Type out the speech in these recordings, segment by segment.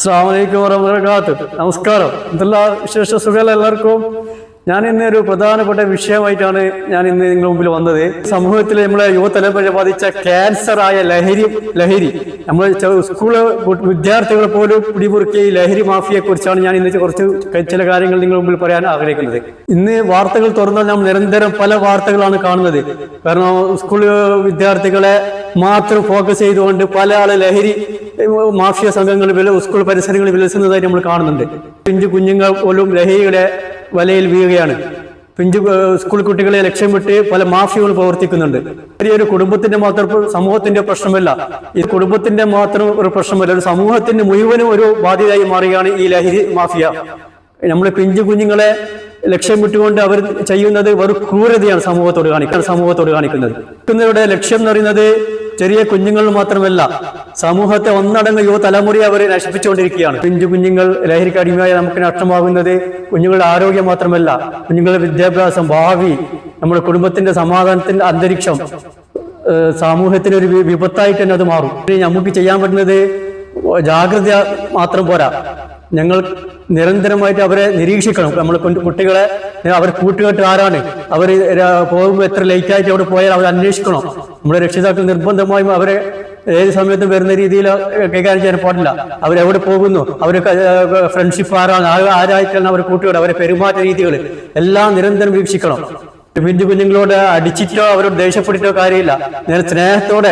അസ്സലാമു അലൈക്കും വറഹ്മത്തുള്ളാഹി. നമസ്കാരം. എന്തെല്ലാം വിശേഷ സുഖമല്ല എല്ലാവർക്കും. ഞാൻ ഇന്നൊരു പ്രധാനപ്പെട്ട വിഷയമായിട്ടാണ് ഞാൻ ഇന്ന് നിങ്ങളുടെ മുമ്പിൽ വന്നത്. സമൂഹത്തിൽ നമ്മളെ യുവതലമുറ ബാധിച്ച ക്യാൻസറായ ലഹരി നമ്മൾ സ്കൂള് വിദ്യാർത്ഥികളെ പോലും പിടിമുറുക്കിയ ഈ ലഹരി മാഫിയെ കുറിച്ചാണ് ഞാൻ ഇന്ന് കുറച്ച് ചില കാര്യങ്ങൾ നിങ്ങളുടെ മുമ്പിൽ പറയാൻ ആഗ്രഹിക്കുന്നത്. ഇന്ന് വാർത്തകൾ തുറന്നാൽ നാം നിരന്തരം പല വാർത്തകളാണ് കാണുന്നത്. കാരണം സ്കൂൾ വിദ്യാർത്ഥികളെ മാത്രം ഫോക്കസ് ചെയ്തുകൊണ്ട് പല ആള് ലഹരി മാഫിയ സംഘങ്ങൾ സ്കൂൾ പരിസരങ്ങളിൽ വിലസുന്നതായി നമ്മൾ കാണുന്നുണ്ട്. പിഞ്ചു കുഞ്ഞുങ്ങൾ പോലും ലഹരിയുടെ വലയിൽ വീഴുകയാണ്. സ്കൂൾ കുട്ടികളെ ലക്ഷ്യമിട്ട് പല മാഫിയകൾ പ്രവർത്തിക്കുന്നുണ്ട്. ഒരു കുടുംബത്തിന്റെ മാത്രം സമൂഹത്തിന്റെ പ്രശ്നമല്ല, ഈ കുടുംബത്തിന്റെ മാത്രം ഒരു പ്രശ്നമല്ല, ഒരു സമൂഹത്തിന് മുഴുവനും ഒരു ബാധ്യതയായി മാറുകയാണ് ഈ ലഹരി മാഫിയ. നമ്മളെ പിഞ്ചു കുഞ്ഞുങ്ങളെ ലക്ഷ്യം വിട്ടുകൊണ്ട് അവർ ചെയ്യുന്നത് വെറും ക്രൂരതയാണ് സമൂഹത്തോട് കാണിക്കുന്നത്. ഇവരുടെ ലക്ഷ്യം എന്ന് പറയുന്നത് ചെറിയ കുഞ്ഞുങ്ങൾ മാത്രമല്ല, സമൂഹത്തെ ഒന്നടങ്ക യുവതലമുറയെ അവരെ നശിപ്പിച്ചുകൊണ്ടിരിക്കുകയാണ്. പിഞ്ചു കുഞ്ഞുങ്ങൾ ലഹരിക്ക് അടിമയായി നമുക്ക് നഷ്ടമാകുന്നത് കുഞ്ഞുങ്ങളുടെ ആരോഗ്യം മാത്രമല്ല, കുഞ്ഞുങ്ങളുടെ വിദ്യാഭ്യാസം, ഭാവി, നമ്മുടെ കുടുംബത്തിന്റെ സമാധാനത്തിന്റെ അന്തരീക്ഷം, സമൂഹത്തിന് ഒരു വിപത്തായിട്ട് തന്നെ അത് മാറും. നമുക്ക് ചെയ്യാൻ പറ്റുന്നത് ജാഗ്രത മാത്രം പോരാ, ഞങ്ങൾ നിരന്തരമായിട്ട് അവരെ നിരീക്ഷിക്കണം. നമ്മൾ കുട്ടികളെ അവർ കൂട്ടുകെട്ട് ആരാണ്, അവർ പോകുമ്പോൾ എത്ര ലേറ്റ് ആയിട്ട് അവിടെ പോയാൽ അവർ അന്വേഷിക്കണം. നമ്മുടെ രക്ഷിതാക്കൾ നിർബന്ധമായും അവരെ ഏത് സമയത്തും വരുന്ന രീതിയിൽ കൈകാര്യം ചെയ്യാൻ പാടില്ല. അവരെവിടെ പോകുന്നു, അവർക്ക് ഫ്രണ്ട്ഷിപ്പ് ആരായിട്ടാണ് അവർ കൂട്ടുകെട്ട്, അവരെ പെരുമാറ്റ രീതികൾ എല്ലാം നിരന്തരം വീക്ഷിക്കണം. പിഞ്ചു കുഞ്ഞുങ്ങളോട് അടിച്ചിട്ടോ അവരോട് ദേഷ്യപ്പെട്ടിട്ടോ കാര്യമില്ല. നേരെ സ്നേഹത്തോടെ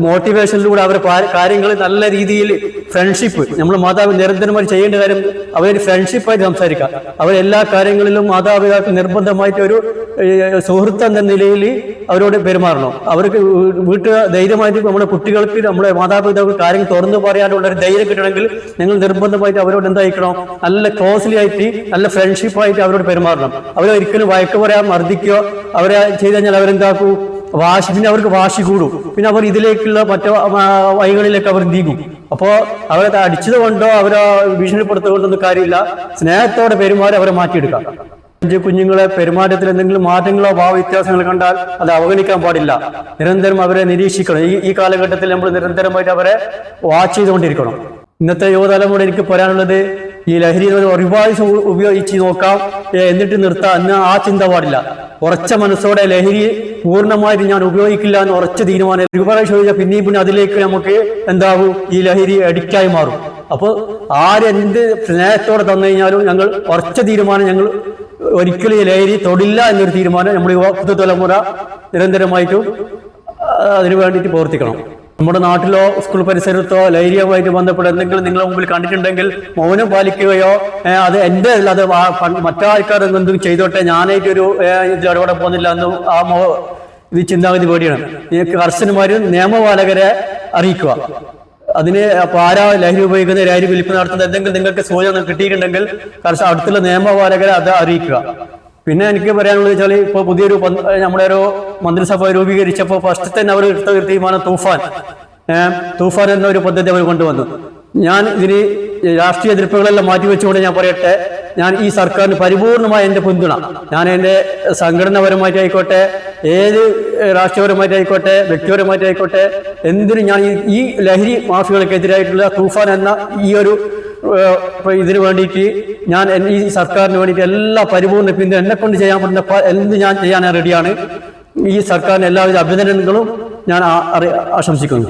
മോട്ടിവേഷനിലൂടെ അവർ കാര്യങ്ങൾ നല്ല രീതിയിൽ ഫ്രണ്ട്ഷിപ്പ്, നമ്മൾ മാതാപിതാക്കൾ നിരന്തരമായി ചെയ്യേണ്ട കാര്യം അവരൊരു ഫ്രണ്ട്ഷിപ്പായിട്ട് സംസാരിക്കാം. അവരെല്ലാ കാര്യങ്ങളിലും മാതാപിതാക്കൾ നിർബന്ധമായിട്ട് ഒരു സുഹൃത്ത് എന്ന നിലയിൽ അവരോട് പെരുമാറണം. അവർക്ക് ധൈര്യമായിട്ട് നമ്മുടെ കുട്ടികൾക്ക് നമ്മുടെ മാതാപിതാക്കൾ കാര്യങ്ങൾ തുറന്നു പറയാനുള്ള ഒരു ധൈര്യം കിട്ടണമെങ്കിൽ നിങ്ങൾ നിർബന്ധമായിട്ട് അവരോട് എന്തായിരിക്കണം, നല്ല ക്ലോസ്ലി ആയിട്ട് നല്ല ഫ്രണ്ട്ഷിപ്പായിട്ട് അവരോട് പെരുമാറണം. അവരൊരിക്കലും വഴക്ക് പറയാൻ മർദ്ദിക്കോ അവരെ ചെയ്ത് കഴിഞ്ഞാൽ അവരെന്താക്കൂ, പിന്നെ അവർക്ക് വാശി കൂടും. പിന്നെ അവർ ഇതിലേക്കുള്ള മറ്റു വഴികളിലേക്ക് അവർ നീങ്ങും. അപ്പോ അവരെ അടിച്ചത് കൊണ്ടോ അവരെ ഭീഷണിപ്പെടുത്തുകൊണ്ടൊന്നും കാര്യമില്ല. സ്നേഹത്തോടെ പെരുമാറി അവരെ മാറ്റിയെടുക്കാം. കുഞ്ഞുങ്ങളെ പെരുമാറ്റത്തിൽ എന്തെങ്കിലും മാറ്റങ്ങളോ ഭാവ വ്യത്യാസങ്ങൾ കണ്ടാൽ അത് അവഗണിക്കാൻ പാടില്ല. നിരന്തരം അവരെ നിരീക്ഷിക്കണം. ഈ കാലഘട്ടത്തിൽ നമ്മൾ നിരന്തരമായിട്ട് അവരെ വാച്ച് ചെയ്തുകൊണ്ടിരിക്കണം. ഇന്നത്തെ യുവതലമുറ എനിക്ക് പറയാനുള്ളത്, ഈ ലഹരി ഒരുപാട് ഉപയോഗിച്ച് നോക്കാം, എന്നിട്ട് നിർത്താം എന്ന് ആ ചിന്ത പാടില്ല. ഉറച്ച മനസ്സോടെ ലഹരി പൂർണ്ണമായിട്ട് ഞാൻ ഉപയോഗിക്കില്ല എന്ന് ഉറച്ച തീരുമാനം ഒരുപാട് ചോദിച്ചാൽ പിന്നെ അതിലേക്ക് നമുക്ക് എന്താകും, ഈ ലഹരി അഡിക്റ്റായി മാറും. അപ്പോൾ ആരെന്ത് സ്നേഹത്തോടെ തന്നു കഴിഞ്ഞാലും ഞങ്ങൾ ഉറച്ച തീരുമാനം, ഞങ്ങൾ ഒരിക്കലും ഈ ലഹരി തൊടില്ല എന്നൊരു തീരുമാനം നമ്മുടെ പുതുതലമുറ നിരന്തരമായിട്ടും അതിനു വേണ്ടിയിട്ട് പ്രവർത്തിക്കണം. നമ്മുടെ നാട്ടിലോ സ്കൂൾ പരിസരത്തോ ലഹരിയുമായിട്ട് ബന്ധപ്പെട്ട് എന്തെങ്കിലും നിങ്ങളുടെ മുമ്പിൽ കണ്ടിട്ടുണ്ടെങ്കിൽ മൗനം പാലിക്കുകയോ, അത് എൻ്റെ അല്ല, അത് മറ്റാൾക്കാർ എന്തെങ്കിലും ചെയ്തോട്ടെ, ഞാനായിട്ടൊരു ഇതിൽ ഇടപെടാൻ പോകുന്നില്ല എന്നും ഇത് ചിന്താഗതി പേടിയാണ്. കർശനമാരും നിയമപാലകരെ അറിയിക്കുക. അതിന് ആരാ ലഹരി ഉപയോഗിക്കുന്ന, ലഹരി വിൽപ്പന നടത്തുന്നത് എന്തെങ്കിലും നിങ്ങൾക്ക് സൂചന കിട്ടിയിട്ടുണ്ടെങ്കിൽ അടുത്തുള്ള നിയമപാലകരെ അത് അറിയിക്കുക. പിന്നെ എനിക്ക് പറയാനുള്ളത് വെച്ചാൽ, ഇപ്പോൾ പുതിയൊരു നമ്മുടെ ഒരു മന്ത്രിസഭ രൂപീകരിച്ചപ്പോൾ ഫസ്റ്റ് തന്നെ അവർ എടുത്ത ഒരു തീരുമാനം തൂഫാൻ എന്ന ഒരു പദ്ധതി അവർ കൊണ്ടുവന്നു. ഞാൻ ഇതിന് രാഷ്ട്രീയ എതിർപ്പുകളെല്ലാം മാറ്റിവെച്ചുകൊണ്ട് ഞാൻ പറയട്ടെ, ഞാൻ ഈ സർക്കാരിന് പരിപൂർണമായ എൻ്റെ പിന്തുണ, ഞാൻ എൻ്റെ സംഘടനാപരമായിട്ടായിക്കോട്ടെ, ഏത് രാഷ്ട്രീയപരമായിട്ടായിക്കോട്ടെ, വ്യക്തിപരമായിട്ടായിക്കോട്ടെ, എന്തിനും ഞാൻ ഈ ലഹരി മാഫിയകൾക്കെതിരായിട്ടുള്ള തൂഫാൻ എന്ന ഈ ഒരു ഇതിനു വേണ്ടിയിട്ട് ഞാൻ ഈ സർക്കാരിന് വേണ്ടിയിട്ട് എല്ലാ പരിപൂർണ്ണ പിന്തുണ, എന്നെ കൊണ്ട് ചെയ്യാൻ പറ്റുന്ന എന്ത് ഞാൻ ചെയ്യാൻ റെഡിയാണ്. ഈ സർക്കാരിന് എല്ലാവിധ അഭിനന്ദനങ്ങളും ഞാൻ ആശംസിക്കുന്നു.